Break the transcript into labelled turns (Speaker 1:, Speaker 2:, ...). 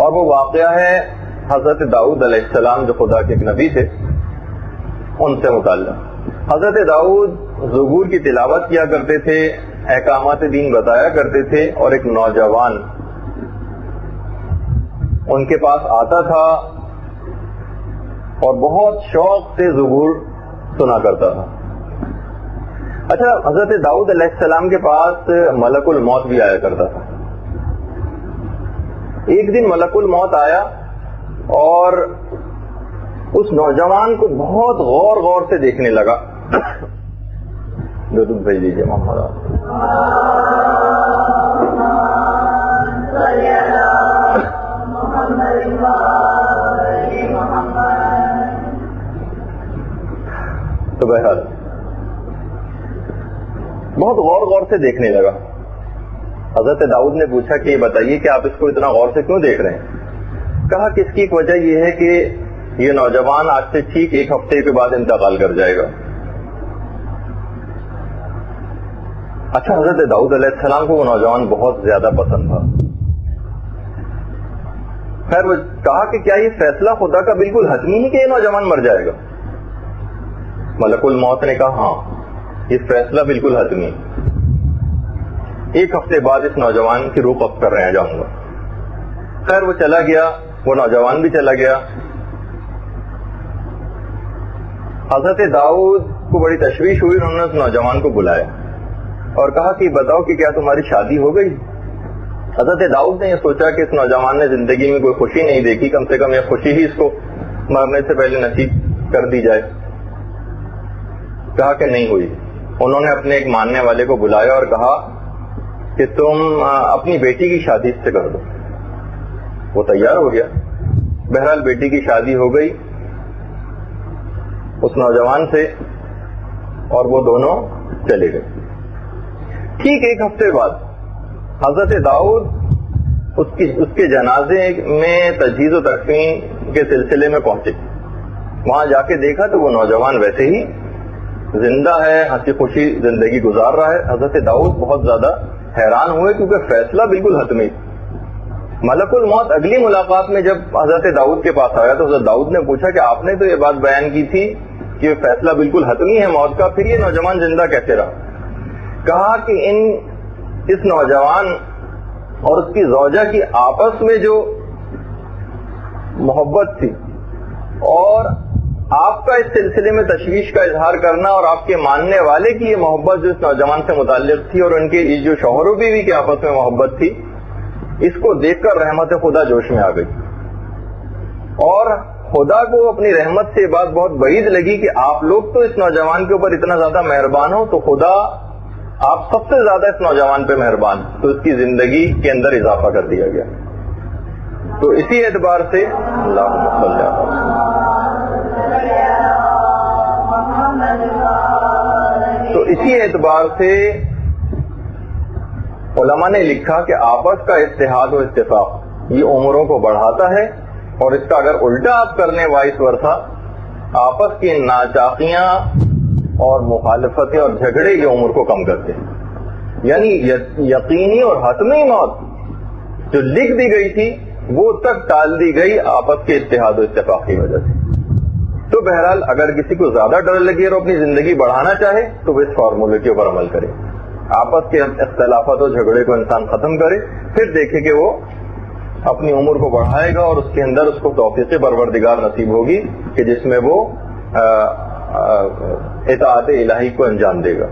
Speaker 1: اور وہ واقعہ ہے حضرت داؤد علیہ السلام جو خدا کے ایک نبی تھے ان سے متعلق. حضرت داؤد زبور کی تلاوت کیا کرتے تھے، احکامات دین بتایا کرتے تھے، اور ایک نوجوان ان کے پاس آتا تھا اور بہت شوق سے زبور سنا کرتا تھا. اچھا، حضرت داؤد علیہ السلام کے پاس ملک الموت بھی آیا کرتا تھا. ایک دن ملک الموت آیا اور اس نوجوان کو بہت غور غور سے دیکھنے لگا. درود بھیج دیجیے محمد. تو بہرحال بہت غور غور سے دیکھنے لگا. حضرت داؤد نے پوچھا کہ یہ بتائیے کہ آپ اس کو اتنا غور سے کیوں دیکھ رہے ہیں؟ کہا کہ اس کی ایک وجہ یہ ہے کہ یہ نوجوان آج سے ٹھیک ایک ہفتے کے بعد انتقال کر جائے گا. اچھا، حضرت داؤد علیہ السلام کو وہ نوجوان بہت زیادہ پسند تھا. خیر، وہ کہا کہ کیا یہ فیصلہ خدا کا بالکل حتمی ہے کہ یہ نوجوان مر جائے گا؟ ملک الموت نے کہا ہاں، یہ فیصلہ بالکل حتمی ہے. ایک ہفتے بعد اس نوجوان کی روح قبض کر رہے جاؤں گا. خیر، وہ چلا گیا، وہ نوجوان بھی چلا گیا. حضرت داؤد کو بڑی تشویش ہوئی. انہوں نے اس نوجوان کو بلایا اور کہا کہ بتاؤ کہ کیا تمہاری شادی ہو گئی؟ حضرت داؤد نے یہ سوچا کہ اس نوجوان نے زندگی میں کوئی خوشی نہیں دیکھی، کم سے کم یہ خوشی ہی اس کو مرنے سے پہلے نصیب کر دی جائے. کہا کہ نہیں ہوئی. انہوں نے اپنے ایک ماننے والے کو بلایا اور کہا کہ تم اپنی بیٹی کی شادی اس سے کر دو. وہ تیار ہو گیا. بہرحال بیٹی کی شادی ہو گئی اس نوجوان سے اور وہ دونوں چلے گئے. ٹھیک ایک ہفتے بعد حضرت داؤد اس کے جنازے میں تجہیز و تکفین کے سلسلے میں پہنچے. وہاں جا کے دیکھا تو وہ نوجوان ویسے ہی زندہ ہے، ہنسی خوشی زندگی گزار رہا ہے. حضرت داؤد بہت زیادہ حیران ہوئے کیونکہ فیصلہ بالکل حتمی. ملک الموت اگلی ملاقات میں جب حضرت داؤد کے پاس آیا تو حضرت داؤد نے پوچھا کہ آپ نے تو یہ بات بیان کی تھی کہ فیصلہ بالکل حتمی ہے موت کا، پھر یہ نوجوان زندہ کیسے رہا؟ کہا کہ اس نوجوان اور اس کی زوجہ کی آپس میں جو محبت تھی اور آپ کا اس سلسلے میں تشویش کا اظہار کرنا اور آپ کے ماننے والے کی یہ محبت جو اس نوجوان سے متعلق تھی اور ان کے جو شوہر و بیوی کی آپس میں محبت تھی، اس کو دیکھ کر رحمت خدا جوش میں آ گئی. اور خدا کو اپنی رحمت سے یہ بات بہت بعید لگی کہ آپ لوگ تو اس نوجوان کے اوپر اتنا زیادہ مہربان ہو، تو خدا آپ سب سے زیادہ اس نوجوان پہ مہربان، تو اس کی زندگی کے اندر اضافہ کر دیا گیا. تو اسی اعتبار سے علماء نے لکھا کہ آپس کا اتحاد و اتفاق یہ عمروں کو بڑھاتا ہے، اور اس کا اگر الٹا آپ کرنے وائس ورثہ آپس کی ناچاقیاں اور مخالفتیں اور جھگڑے یہ عمر کو کم کرتے ہیں. یعنی یقینی اور حتمی موت جو لکھ دی گئی تھی وہ تک ٹال دی گئی آپس کے اتحاد و اتفاق کی وجہ سے. تو بہرحال اگر کسی کو زیادہ ڈر لگے اور اپنی زندگی بڑھانا چاہے تو وہ اس فارمولے کے اوپر عمل کرے، آپس کے اختلافات و جھگڑے کو انسان ختم کرے، پھر دیکھے کہ وہ اپنی عمر کو بڑھائے گا اور اس کے اندر اس کو توفیق پروردگار نصیب ہوگی کہ جس میں وہ اطاعت الہی کو انجام دے گا.